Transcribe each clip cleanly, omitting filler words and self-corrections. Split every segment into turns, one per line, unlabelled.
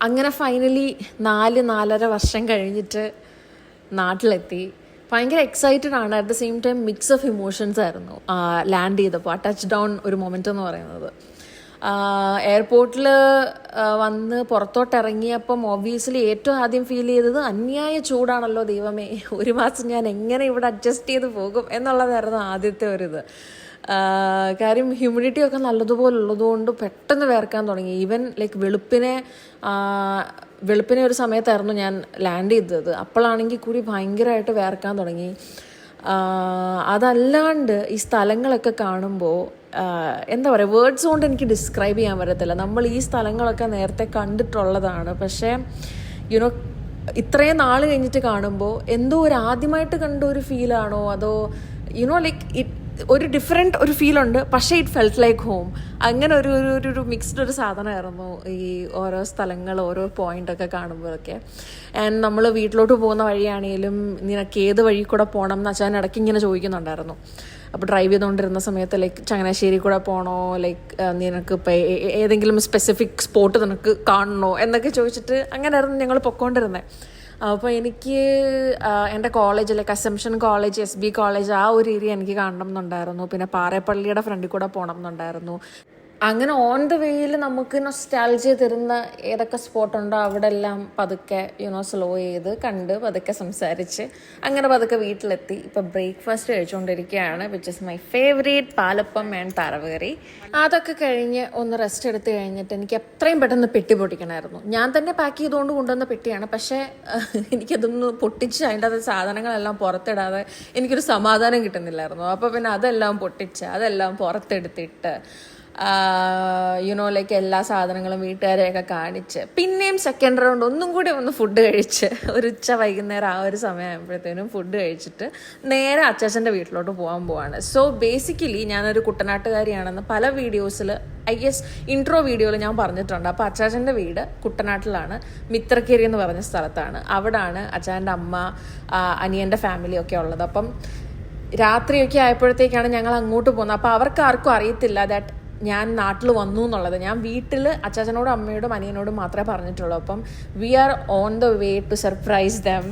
അങ്ങനെ ഫൈനലി 4-4.5 വർഷം കഴിഞ്ഞിട്ട് നാട്ടിലെത്തി. ഭയങ്കര എക്സൈറ്റഡ് ആണ്. At the same time mix of emotions ആയിരുന്നു ലാൻഡ് ചെയ്തപ്പോൾ. ആ ടച്ച് ഡൗൺ ഒരു മൊമെൻ്റ് എന്ന് പറയുന്നത്. എയർപോർട്ടിൽ വന്ന് പുറത്തോട്ട് ഇറങ്ങിയപ്പം ഒബ്വിയസ്ലി ഏറ്റവും ആദ്യം ഫീൽ ചെയ്തത് അന്യായ ചൂടാണല്ലോ ദൈവമേ, 1 മാസം ഞാൻ എങ്ങനെ ഇവിടെ അഡ്ജസ്റ്റ് ചെയ്ത് പോകും എന്നുള്ളതായിരുന്നു ആദ്യത്തെ ഒരിത്. കാര്യം ഹ്യൂമിഡിറ്റി ഒക്കെ നല്ലതുപോലെ ഉള്ളതുകൊണ്ട് പെട്ടെന്ന് വേർക്കാൻ തുടങ്ങി. ഈവൻ ലൈക്ക് വെളുപ്പിനെ ഒരു സമയത്തായിരുന്നു ഞാൻ ലാൻഡ് ചെയ്തത്. അപ്പോഴാണെങ്കിൽ കൂടി ഭയങ്കരമായിട്ട് വേർക്കാൻ തുടങ്ങി. അതല്ലാണ്ട് ഈ സ്ഥലങ്ങളൊക്കെ കാണുമ്പോൾ എന്താ പറയുക, വേർഡ്സ് കൊണ്ട് എനിക്ക് ഡിസ്ക്രൈബ് ചെയ്യാൻ പറ്റത്തില്ല. നമ്മൾ ഈ സ്ഥലങ്ങളൊക്കെ നേരത്തെ കണ്ടിട്ടുള്ളതാണ്, പക്ഷേ യുനോ ഇത്രയും നാൾ കഴിഞ്ഞിട്ട് കാണുമ്പോൾ എന്തോ ഒരു ആദ്യമായിട്ട് കണ്ട ഒരു ഫീലാണോ അതോ യുനോ ലൈക്ക് ഒരു ഡിഫറെൻ്റ് ഒരു ഫീലുണ്ട്, പക്ഷേ ഇറ്റ് ഫെൽറ്റ് ലൈക്ക് ഹോം. അങ്ങനെ ഒരു മിക്സ്ഡ് ഒരു സാധനമായിരുന്നു ഈ ഓരോ സ്ഥലങ്ങൾ, ഓരോ പോയിൻ്റൊക്കെ കാണുമ്പോഴൊക്കെ. ആൻഡ് നമ്മൾ വീട്ടിലോട്ട് പോകുന്ന വഴിയാണെങ്കിലും നിനക്ക് ഏത് വഴി കൂടെ പോകണം എന്ന് അച്ഛൻ ഇടയ്ക്ക് ഇങ്ങനെ ചോദിക്കുന്നുണ്ടായിരുന്നു. അപ്പോൾ ഡ്രൈവ് ചെയ്തുകൊണ്ടിരുന്ന സമയത്ത് ലൈക്ക് ചങ്ങനാശ്ശേരി കൂടെ പോകണോ, ലൈക്ക് നിനക്ക് ഇപ്പോൾ ഏതെങ്കിലും സ്പെസിഫിക് സ്പോട്ട് നിനക്ക് കാണണോ എന്നൊക്കെ ചോദിച്ചിട്ട് അങ്ങനെയായിരുന്നു ഞങ്ങൾ പൊയ്ക്കൊണ്ടിരുന്നത്. അപ്പോൾ എനിക്ക് എൻ്റെ college like assumption college, SB college, ആ ഒരു ഏരിയ എനിക്ക് കാണണം എന്നുണ്ടായിരുന്നു. പിന്നെ പാറേപ്പള്ളിയുടെ ഫ്രണ്ടിൽ കൂടെ പോകണം എന്നുണ്ടായിരുന്നു. അങ്ങനെ ഓൺ ദ വേയിൽ നമുക്ക് നൊസ്റ്റാൾജിയ തരുന്ന ഏതൊക്കെ സ്പോട്ടുണ്ടോ അവിടെ എല്ലാം പതുക്കെ സ്ലോ ചെയ്ത് കണ്ട് പതുക്കെ സംസാരിച്ച് അങ്ങനെ പതുക്കെ വീട്ടിലെത്തി. ഇപ്പം ബ്രേക്ക്ഫാസ്റ്റ് കഴിച്ചുകൊണ്ടിരിക്കുകയാണ്, which is my favourite palappam and താറവുകറി. അതൊക്കെ കഴിഞ്ഞ് ഒന്ന് റെസ്റ്റ് എടുത്ത് കഴിഞ്ഞിട്ട് എനിക്ക് എത്രയും പെട്ടെന്ന് പെട്ടി പൊട്ടിക്കണമായിരുന്നു. ഞാൻ തന്നെ പാക്ക് ചെയ്തുകൊണ്ട് കൊണ്ടുവന്ന പെട്ടിയാണ്, പക്ഷേ എനിക്കതൊന്ന് പൊട്ടിച്ച് അതിൻ്റെ അത് സാധനങ്ങളെല്ലാം പുറത്തിടാതെ എനിക്കൊരു സമാധാനം കിട്ടുന്നില്ലായിരുന്നു. അപ്പോൾ പിന്നെ അതെല്ലാം പൊട്ടിച്ച് അതെല്ലാം പുറത്തെടുത്തിട്ട് ലൈക്ക് എല്ലാ സാധനങ്ങളും വീട്ടുകാരെയൊക്കെ കാണിച്ച് പിന്നെയും സെക്കൻഡ് റൗണ്ട് ഒന്നും കൂടി ഒന്ന് ഫുഡ് കഴിച്ച് ഒരു ഉച്ച വൈകുന്നേരം ആ ഒരു സമയമാകുമ്പോഴത്തേനും ഫുഡ് കഴിച്ചിട്ട് നേരെ അച്ചാച്ചൻ്റെ വീട്ടിലോട്ട് പോകാൻ പോവാണ്. സോ ബേസിക്കലി ഞാനൊരു കുട്ടനാട്ടുകാരിയാണെന്ന് പല വീഡിയോസിൽ ഇൻട്രോ വീഡിയോയിൽ ഞാൻ പറഞ്ഞിട്ടുണ്ട്. അപ്പോൾ അച്ചാച്ചൻ്റെ വീട് കുട്ടനാട്ടിലാണ്, മിത്രക്കേരി എന്ന് പറഞ്ഞ സ്ഥലത്താണ്. അവിടാണ് അച്ചാച്ചൻ്റെ അമ്മ, അനിയൻ്റെ ഫാമിലിയൊക്കെ ഉള്ളത്. അപ്പം രാത്രിയൊക്കെ ആയപ്പോഴത്തേക്കാണ് ഞങ്ങൾ അങ്ങോട്ട് പോകുന്നത്. അപ്പോൾ അവർക്ക് ആർക്കും അറിയത്തില്ല ദാറ്റ് ഞാൻ നാട്ടിൽ വന്നു എന്നുള്ളത്. ഞാൻ വീട്ടിൽ അച്ചാച്ചനോടും അമ്മയോടും അനിയനോടും മാത്രമേ പറഞ്ഞിട്ടുള്ളൂ. അപ്പം we are on the way to surprise them.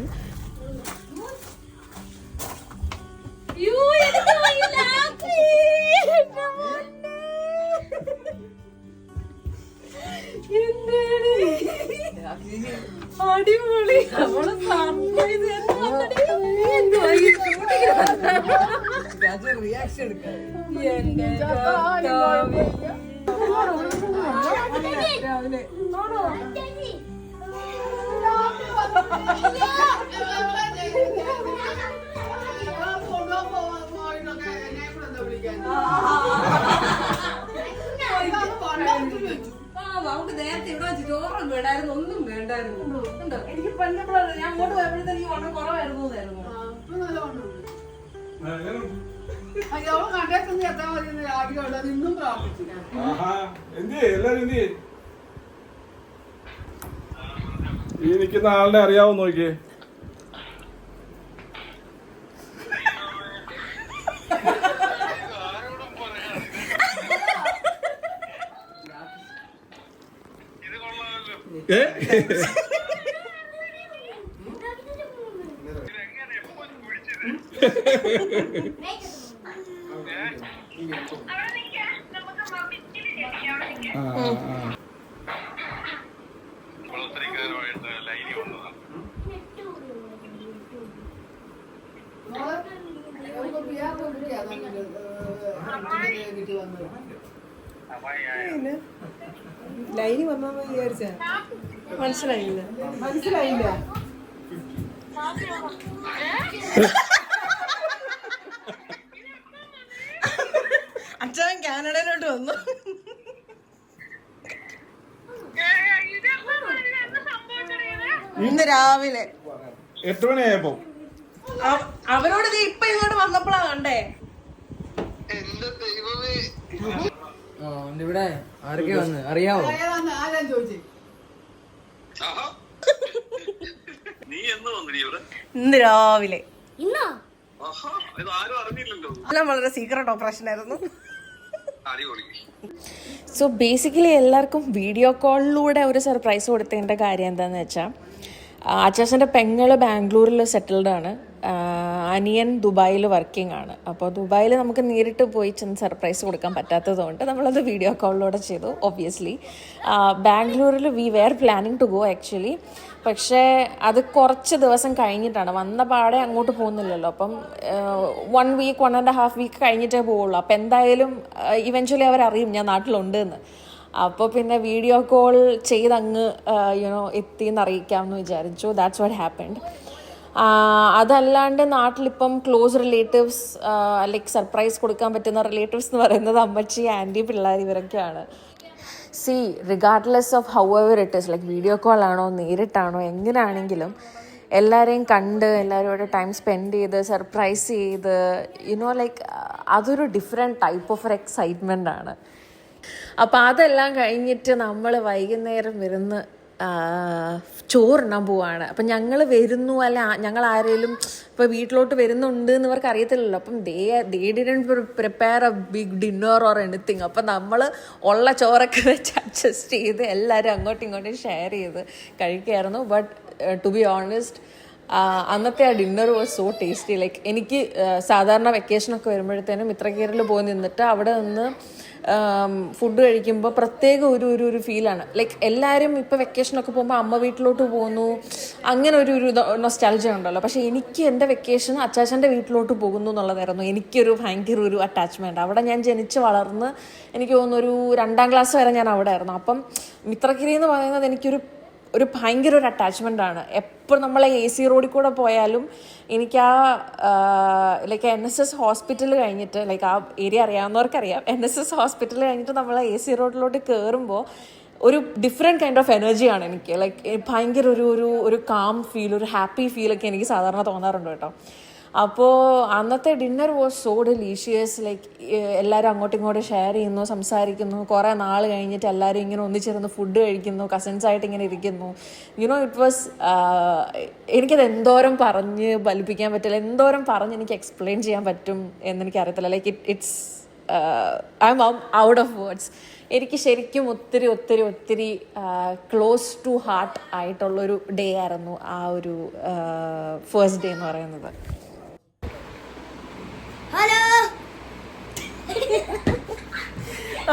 അടിപൊളി, റിയാക്ഷൻ
നമുക്ക് നേരത്തെ ഇവിടെ വെച്ച് ചോറും വേണ്ടായിരുന്നു, ഒന്നും വേണ്ടായിരുന്നു. എനിക്ക് പണ്ടപ്പോഴാണ് ഞാൻ അങ്ങോട്ട് പോയപ്പോഴത്തേക്ക് എനിക്ക് വളരെ കുറവായിരുന്നു.
ഈ നിൽക്കുന്ന ആളിനെ അറിയാവോ നോക്കിയേ.
ലൈനി വന്നോന്ന് വിചാരിച്ച മനസ്സിലായില്ല. അച്ഛൻ കാനഡയിലോട്ട് വന്നു. ഇന്ന് രാവിലെ
8 മണിയായപ്പോ
അവരോട് ഇപ്പൊ ഇങ്ങോട്ട് വന്നപ്പോഴാ കണ്ടേ.
ഇവിടെ ആരൊക്കെ വന്ന് അറിയാവോ?
ഇന്ന് രാവിലെ
ഇന്നോ
എല്ലാം വളരെ സീക്രട്ട് ഓപ്പറേഷൻ ആയിരുന്നു.
സോ ബേസിക്കലി എല്ലാവർക്കും വീഡിയോ കോളിലൂടെ ഒരു സർപ്രൈസ് കൊടുത്തതിൻ്റെ കാര്യം എന്താണെന്ന് വെച്ചാൽ അച്ചാച്ചൻ്റെ പെങ്ങൾ ബാംഗ്ലൂരിൽ സെറ്റിൽഡ് ആണ്, അനിയൻ ദുബായിൽ വർക്കിംഗ് ആണ്. അപ്പോൾ ദുബായിൽ നമുക്ക് നേരിട്ട് പോയി ചെന്ന് സർപ്രൈസ് കൊടുക്കാൻ പറ്റാത്തതുകൊണ്ട് നമ്മളത് വീഡിയോ കോളിലൂടെ ചെയ്തു. ഒബ്വിയസ്ലി ബാംഗ്ലൂരിൽ we were planning to go actually, പക്ഷേ അത് കുറച്ച് ദിവസം കഴിഞ്ഞിട്ടാണ്, വന്ന പാടെ അങ്ങോട്ട് പോകുന്നില്ലല്ലോ. അപ്പം 1 വീക്ക് 1.5 വീക്ക് കഴിഞ്ഞിട്ടേ പോവുള്ളൂ. അപ്പം എന്തായാലും ഇവൻച്വലി അവരറിയും ഞാൻ നാട്ടിലുണ്ട് എന്ന്. അപ്പോൾ പിന്നെ വീഡിയോ കോൾ ചെയ്തങ്ങ് എത്തിയെന്ന് അറിയിക്കാമെന്ന് വിചാരിച്ചു. That's what happened. അതല്ലാണ്ട് നാട്ടിലിപ്പം ക്ലോസ് റിലേറ്റീവ്സ് ലൈക്ക് സർപ്രൈസ് കൊടുക്കാൻ പറ്റുന്ന റിലേറ്റീവ്സ് എന്ന് പറയുന്നത് അമ്മച്ചി, ആൻറ്റി, പിള്ളേർ ഇവരൊക്കെയാണ്. C regardless of how ever it is, like video call ആണോ നേരിട്ടാണോ എങ്ങനെയാണെങ്കിലും എല്ലാവരെയും കണ്ട് എല്ലാവരോട് ടൈം സ്പെൻഡ് ചെയ്ത് സർപ്രൈസ് ചെയ്ത് ലൈക്ക് അതൊരു ഡിഫറെൻറ്റ് ടൈപ്പ് ഓഫ് ഒരു എക്സൈറ്റ്മെൻ്റ് ആണ്. അപ്പോൾ അതെല്ലാം കഴിഞ്ഞിട്ട് നമ്മൾ വൈകുന്നേരം വരുന്ന ചോറിനാൻ പോവാണ്. അപ്പം ഞങ്ങൾ വരുന്നു, അല്ല ഞങ്ങൾ ആരെങ്കിലും ഇപ്പോൾ വീട്ടിലോട്ട് വരുന്നുണ്ട് എന്ന് ഇവർക്ക് അറിയത്തില്ലല്ലോ. അപ്പം they didn't prepare a big dinner or anything. അപ്പം നമ്മൾ ഉള്ള ചോറൊക്കെ വെച്ച് അഡ്ജസ്റ്റ് ചെയ്ത് എല്ലാവരും അങ്ങോട്ടും ഇങ്ങോട്ടും ഷെയർ ചെയ്ത് കഴിക്കുകയായിരുന്നു. ബട്ട് ടു ബി ഓണസ്റ്റ് അന്നത്തെ ആ dinner was so tasty. Like എനിക്ക് സാധാരണ വെക്കേഷനൊക്കെ വരുമ്പോഴത്തേനും മിത്രകേരളിൽ പോയി നിന്നിട്ട് അവിടെ നിന്ന് ഫുഡ് കഴിക്കുമ്പോൾ പ്രത്യേക ഒരു ഫീലാണ്. ലൈക്ക് എല്ലാവരും ഇപ്പോൾ വെക്കേഷനൊക്കെ പോകുമ്പോൾ അമ്മ വീട്ടിലോട്ട് പോകുന്നു, അങ്ങനെ ഒരു നൊസ്റ്റാൾജിയ ഉണ്ടല്ലോ. പക്ഷേ എനിക്ക് എൻ്റെ വെക്കേഷൻ അച്ചാച്ചൻ്റെ വീട്ടിലോട്ട് പോകുന്നു എന്നുള്ളതായിരുന്നു എനിക്കൊരു ഭയങ്കര ഒരു അറ്റാച്ച്മെൻറ്റ്. അവിടെ ഞാൻ ജനിച്ച് വളർന്ന് എനിക്ക് തോന്നുന്നു ഒരു 2ാം ക്ലാസ് വരെ ഞാൻ അവിടെ ആയിരുന്നു. അപ്പം മിത്രഗിരി എന്ന് പറയുന്നത് എനിക്കൊരു ഭയങ്കര ഒരു അറ്റാച്ച്മെൻ്റ് ആണ്. എപ്പോൾ നമ്മൾ AC റോഡിൽ കൂടെ പോയാലും എനിക്ക് ലൈക്ക് NSS ഹോസ്പിറ്റൽ കഴിഞ്ഞിട്ട്, ലൈക്ക് ആ ഏരിയ അറിയാവുന്നവർക്കറിയാം, NSS ഹോസ്പിറ്റൽ കഴിഞ്ഞിട്ട് നമ്മൾ AC റോഡിലോട്ട് കയറുമ്പോൾ ഒരു ഡിഫറെൻറ്റ് കൈൻഡ് ഓഫ് എനർജിയാണ് എനിക്ക്. ലൈക്ക് ഭയങ്കര ഒരു കാം ഫീൽ, ഒരു ഹാപ്പി ഫീലൊക്കെ എനിക്ക് സാധാരണ തോന്നാറുണ്ട് കേട്ടോ. അപ്പോൾ അന്നത്തെ dinner was so delicious. Like എല്ലാവരും അങ്ങോട്ടും ഇങ്ങോട്ടും ഷെയർ ചെയ്യുന്നു, സംസാരിക്കുന്നു, കുറേ നാൾ കഴിഞ്ഞിട്ട് എല്ലാവരും ഇങ്ങനെ ഒന്നിച്ചിരുന്ന് ഫുഡ് കഴിക്കുന്നു, കസിൻസായിട്ട് ഇങ്ങനെ ഇരിക്കുന്നു. ഇറ്റ് വാസ് എനിക്കത് എന്തോരം പറഞ്ഞ് ഫലിപ്പിക്കാൻ പറ്റില്ല, എന്തോരം പറഞ്ഞ് എനിക്ക് എക്സ്പ്ലെയിൻ ചെയ്യാൻ പറ്റും എന്നെനിക്കറിയത്തില്ല. Like it's I am out of words. എനിക്ക് ശരിക്കും ഒത്തിരി ക്ലോസ് ടു ഹാർട്ട് ആയിട്ടുള്ളൊരു ഡേ ആയിരുന്നു ആ ഒരു ഫസ്റ്റ് ഡേ എന്ന് പറയുന്നത്.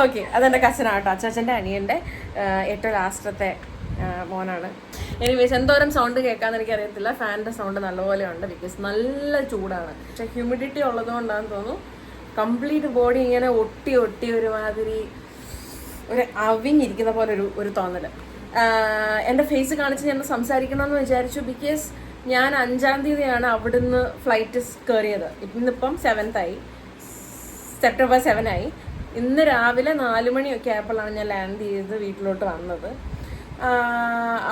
ഓക്കെ, അതെൻ്റെ കസിനാട്ടോ, അച്ചാച്ചൻ്റെ അനിയൻ്റെ ഏറ്റവും ലാസ്റ്റത്തെ മോനാണ്. എനിവേസ് എന്തോരം സൗണ്ട് കേൾക്കാമെന്ന് എനിക്കറിയത്തില്ല. ഫാനിൻ്റെ സൗണ്ട് നല്ലപോലെ ഉണ്ട്, ബിക്കോസ് നല്ല ചൂടാണ്. പക്ഷേ ഹ്യൂമിഡിറ്റി ഉള്ളതുകൊണ്ടാണെന്ന് തോന്നുന്നു കംപ്ലീറ്റ് ബോഡി ഇങ്ങനെ ഒട്ടി ഒരുമാതിരി ഒരു അവിഞ്ഞിരിക്കുന്ന പോലെ ഒരു തോന്നൽ. എൻ്റെ ഫേസ് കാണിച്ച് ഞാൻ സംസാരിക്കണമെന്ന് വിചാരിച്ചു, ബിക്കോസ് ഞാൻ 5-ാം തീയതിയാണ് അവിടുന്ന് ഫ്ലൈറ്റ് കയറിയത്. ഇന്നിപ്പം 7th ആയി, സെപ്റ്റംബർ 7 ആയി. ഇന്ന് രാവിലെ 4 മണിയൊക്കെ ആയപ്പോഴാണ് ഞാൻ ലാൻഡ് ചെയ്ത് വീട്ടിലോട്ട് വന്നത്.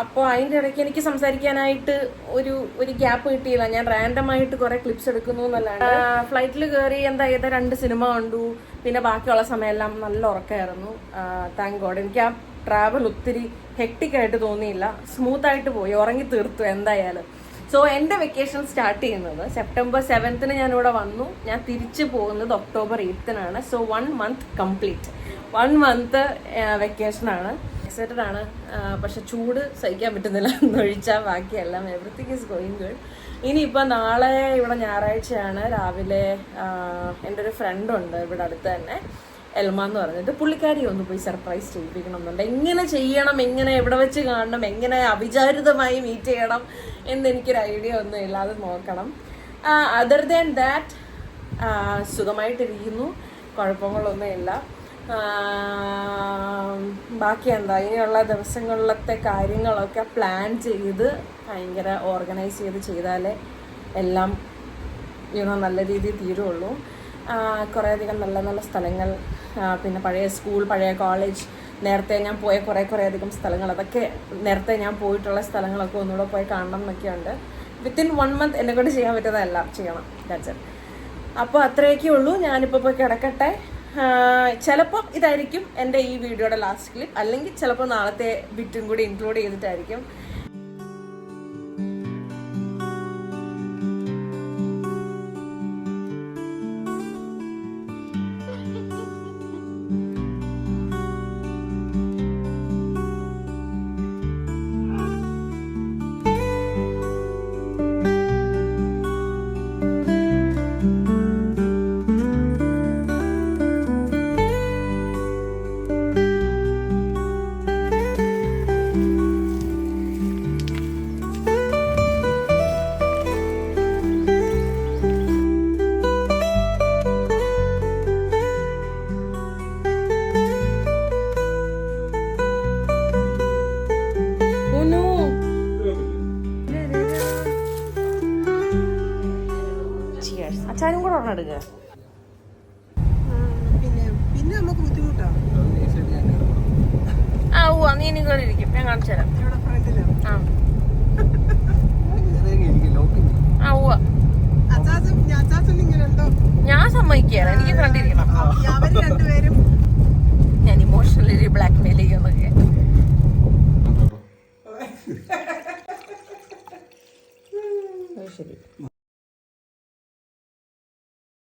അപ്പോൾ അതിൻ്റെ ഇടയ്ക്ക് എനിക്ക് സംസാരിക്കാനായിട്ട് ഒരു ഗ്യാപ്പ് കിട്ടിയില്ല. ഞാൻ റാൻഡമായിട്ട് കുറേ ക്ലിപ്സ് എടുക്കുന്നു എന്നല്ലാണ്ട് ഫ്ലൈറ്റിൽ കയറി ഏതാ 2 സിനിമ കണ്ടു. പിന്നെ ബാക്കിയുള്ള സമയമെല്ലാം നല്ല ഉറക്കമായിരുന്നു. Thank God. എനിക്ക് ആ ട്രാവൽ ഒത്തിരി ഹെക്ടിക്കായിട്ട് തോന്നിയില്ല, സ്മൂത്തായിട്ട് പോയി, ഉറങ്ങി തീർത്തു എന്തായാലും. സോ എൻ്റെ വെക്കേഷൻ സ്റ്റാർട്ട് ചെയ്യുന്നത് സെപ്റ്റംബർ 7th ഞാനിവിടെ വന്നു. ഞാൻ തിരിച്ചു പോകുന്നത് October 8th. So 1 month complete, 1 month വെക്കേഷനാണ്. എക്സൈറ്റഡ് ആണ്. പക്ഷെ ചൂട് സഹിക്കാൻ പറ്റുന്നില്ല എന്നൊഴിച്ചാൽ ബാക്കിയെല്ലാം എവറിത്തിങ് ഈസ് ഗോയിങ് ഗുഡ്. ഇനിയിപ്പോൾ നാളെ ഇവിടെ ഞായറാഴ്ചയാണ്. രാവിലെ എൻ്റെ ഒരു ഫ്രണ്ടുണ്ട് ഇവിടെ അടുത്ത് തന്നെ, എൽമ എന്ന് പറഞ്ഞിട്ട്, പുള്ളിക്കാരി ഒന്ന് പോയി സർപ്രൈസ് ചെയ്യിപ്പിക്കണം എന്നുണ്ട്. എങ്ങനെ ചെയ്യണം, എങ്ങനെ എവിടെ വെച്ച് കാണണം, എങ്ങനെ അവിചാരിതമായി മീറ്റ് ചെയ്യണം എന്നെനിക്കൊരു ഐഡിയ ഒന്നുമില്ല, അത് നോക്കണം. അതർ ദാൻ ദാറ്റ് സുഖമായിട്ടിരിക്കുന്നു, കുഴപ്പങ്ങളൊന്നുമില്ല. ബാക്കി എന്താ, ഇനിയുള്ള ദിവസങ്ങളിലത്തെ കാര്യങ്ങളൊക്കെ പ്ലാൻ ചെയ്ത് ഭയങ്കര ഓർഗനൈസ് ചെയ്താലേ എല്ലാം നല്ല രീതിയിൽ തീരുള്ളൂ. കുറേയധികം നല്ല സ്ഥലങ്ങൾ, പിന്നെ പഴയ സ്കൂൾ, പഴയ കോളേജ്, നേരത്തെ ഞാൻ പോയ കുറേ അധികം സ്ഥലങ്ങൾ, അതൊക്കെ നേരത്തെ ഞാൻ പോയിട്ടുള്ള സ്ഥലങ്ങളൊക്കെ ഒന്നുകൂടെ പോയി കാണണം എന്നൊക്കെയുണ്ട്. വിത്തിൻ 1 month എന്നെക്കൊണ്ട് ചെയ്യാൻ പറ്റുന്നതെല്ലാം ചെയ്യണം. That's it. അപ്പോൾ അത്രയൊക്കെ ഉള്ളൂ. ഞാനിപ്പോൾ പോയി കിടക്കട്ടെ. ചിലപ്പോൾ ഇതായിരിക്കും എൻ്റെ ഈ വീഡിയോയുടെ ലാസ്റ്റ് ക്ലിപ്പ്, അല്ലെങ്കിൽ ചിലപ്പോൾ നാളത്തെ ബിറ്റും കൂടി ഇൻക്ലൂഡ് ചെയ്തിട്ടായിരിക്കും. എടുക്കുക.
പിന്നെ നമുക്ക് ബുദ്ധിമുട്ടാണ്.
ആ ഓ നീ ഇനി കയറി ഇരിക്കും, ഞാൻ കാണിച്ചു തരാം.
ഇവിടെ ഫ്രണ്ടിലോ
ആ ഓ
അച്ചാച്ചൻ ഇങ്ങനെ ഉണ്ടോ?
ഞാൻ സമ്മതിക്കുകയാണ്, എനിക്ക് ഫ്രണ്ടിരിക്കണം.
അവര് രണ്ടുപേരും
ഞാൻ ഇമോഷണലി ബ്ലാക്ക് മെയിൽ ചെയ്യുന്നൊക്കെ. ശരി.